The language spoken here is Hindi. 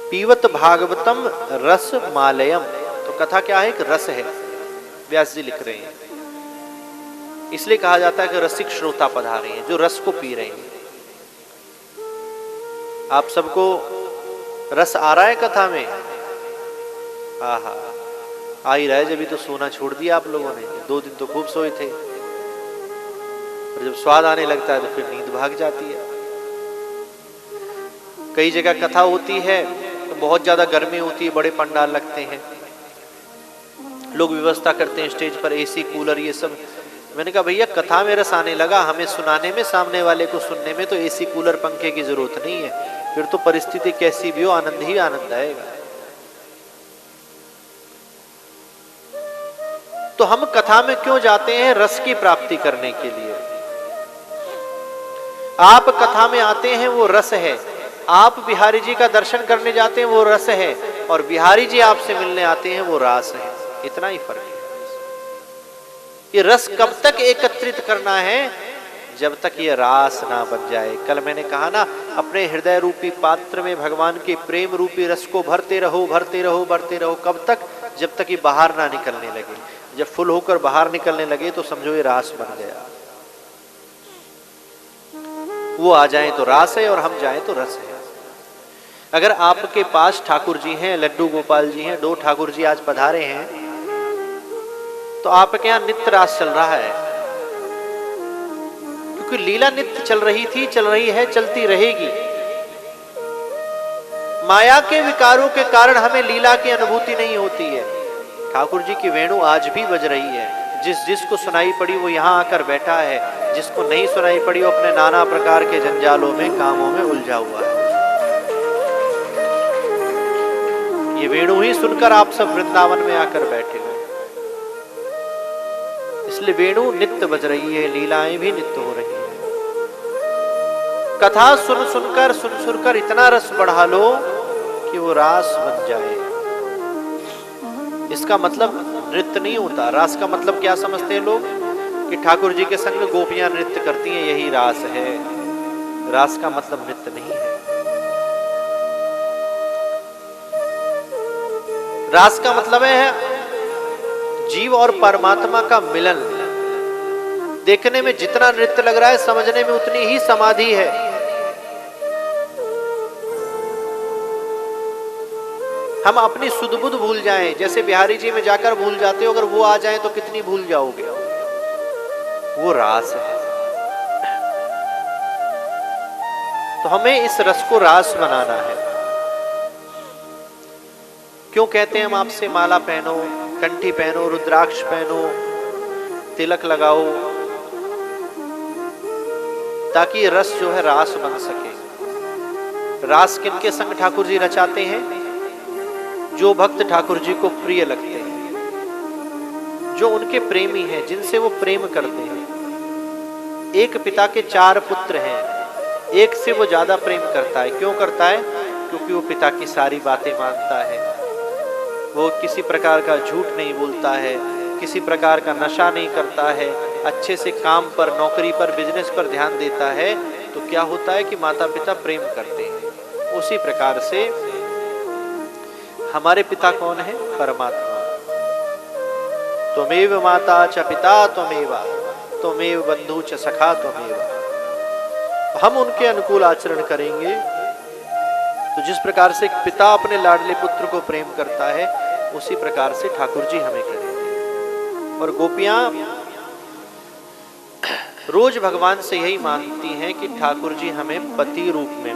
पीवत भागवतम रस मालयम। तो कथा क्या है? एक रस है, व्यास जी लिख रहे हैं। इसलिए कहा जाता है कि रसिक श्रोता पधारे हैं, जो रस को पी रहे हैं। आप सबको रस आ रहा है कथा में? आहा, आ ही रहा है, जब तो सोना छोड़ दिया आप लोगों ने। 2 दिन तो खूब सोए थे, और जब स्वाद आने लगता है तो फिर नींद भाग जाती है। कई जगह कथा होती है तो बहुत ज्यादा गर्मी होती है, बड़े पंडाल लगते हैं, लोग व्यवस्था करते हैं स्टेज पर एसी कूलर ये सब। मैंने कहा भैया कथा में रस आने लगा, हमें सुनाने में, सामने वाले को सुनने में तो एसी कूलर पंखे की जरूरत नहीं है। फिर तो परिस्थिति कैसी भी हो, आनंद ही आनंद आएगा। तो हम कथा में क्यों जाते हैं? रस की प्राप्ति करने के लिए। आप कथा में आते हैं वो रस है, आप बिहारी जी का दर्शन करने जाते हैं वो रस है, और बिहारी जी आपसे मिलने आते हैं वो रास है। इतना ही फर्क है। ये रस कब तक एकत्रित करना है? जब तक ये रास ना बन जाए। कल मैंने कहा ना, अपने हृदय रूपी पात्र में भगवान के प्रेम रूपी रस को भरते रहो, भरते रहो, भरते रहो। कब तक? जब तक ये बाहर ना निकलने लगे। जब फुल होकर बाहर निकलने लगे तो समझो ये रास बन गया। वो आ जाए तो रास है, और हम जाए तो रस है। अगर आपके पास ठाकुर जी हैं, लड्डू गोपाल जी हैं, 2 ठाकुर जी आज पधारे हैं, तो आपके यहां नित्य रास चल रहा है, क्योंकि लीला नित्य चल रही थी, चल रही है, चलती रहेगी। माया के विकारों के कारण हमें लीला की अनुभूति नहीं होती है। ठाकुर जी की वेणु आज भी बज रही है। जिसको सुनाई पड़ी वो यहां आकर बैठा है, जिसको नहीं सुनाई पड़ी वो अपने नाना प्रकार के जंजालों में, कामों में उलझा हुआ है। ये वेणु ही सुनकर आप सब वृंदावन में आकर बैठे हो। इसलिए वेणु नित्य बज रही है, लीलाएं भी नित्य हो रही है। कथा सुन सुनकर इतना रस बढ़ा लो कि वो रास बन जाए। इसका मतलब नृत्य नहीं होता। रास का मतलब क्या समझते हैं लोग? कि ठाकुर जी के संग गोपियां नृत्य करती हैं, यही रास है। रास का मतलब नृत्य नहीं है। रास का मतलब है जीव और परमात्मा का मिलन। देखने में जितना नृत्य लग रहा है, समझने में उतनी ही समाधि है। हम अपनी सुध बुध भूल जाएं, जैसे बिहारी जी में जाकर भूल जाते हो, अगर वो आ जाएं तो कितनी भूल जाओगे। वो रास है। तो हमें इस रस को रास बनाना है। क्यों कहते हैं हम आपसे माला पहनो, कंठी पहनो, रुद्राक्ष पहनो, तिलक लगाओ, ताकि रस जो है रास बन सके। रास किनके संग ठाकुर जी रचाते हैं? जो भक्त ठाकुर जी को प्रिय लगते हैं, जो उनके प्रेमी हैं, जिनसे वो प्रेम करते हैं। एक पिता के 4 पुत्र हैं, एक से वो ज्यादा प्रेम करता है। क्यों करता है? क्योंकि वो पिता की सारी बातें मानता है, वो किसी प्रकार का झूठ नहीं बोलता है, किसी प्रकार का नशा नहीं करता है, अच्छे से काम पर, नौकरी पर, बिजनेस पर ध्यान देता है। तो क्या होता है कि माता पिता प्रेम करते हैं। उसी प्रकार से हमारे पिता कौन है? परमात्मा। त्वमेव माता च पिता त्वमेव, त्वमेव बंधु च सखा त्वमेव। हम उनके अनुकूल आचरण करेंगे तो जिस प्रकार से एक पिता अपने लाडले पुत्र को प्रेम करता है, उसी प्रकार से ठाकुर जी हमें करेंगे। और गोपियां रोज भगवान से यही मांगती हैं कि ठाकुर जी हमें पति रूप में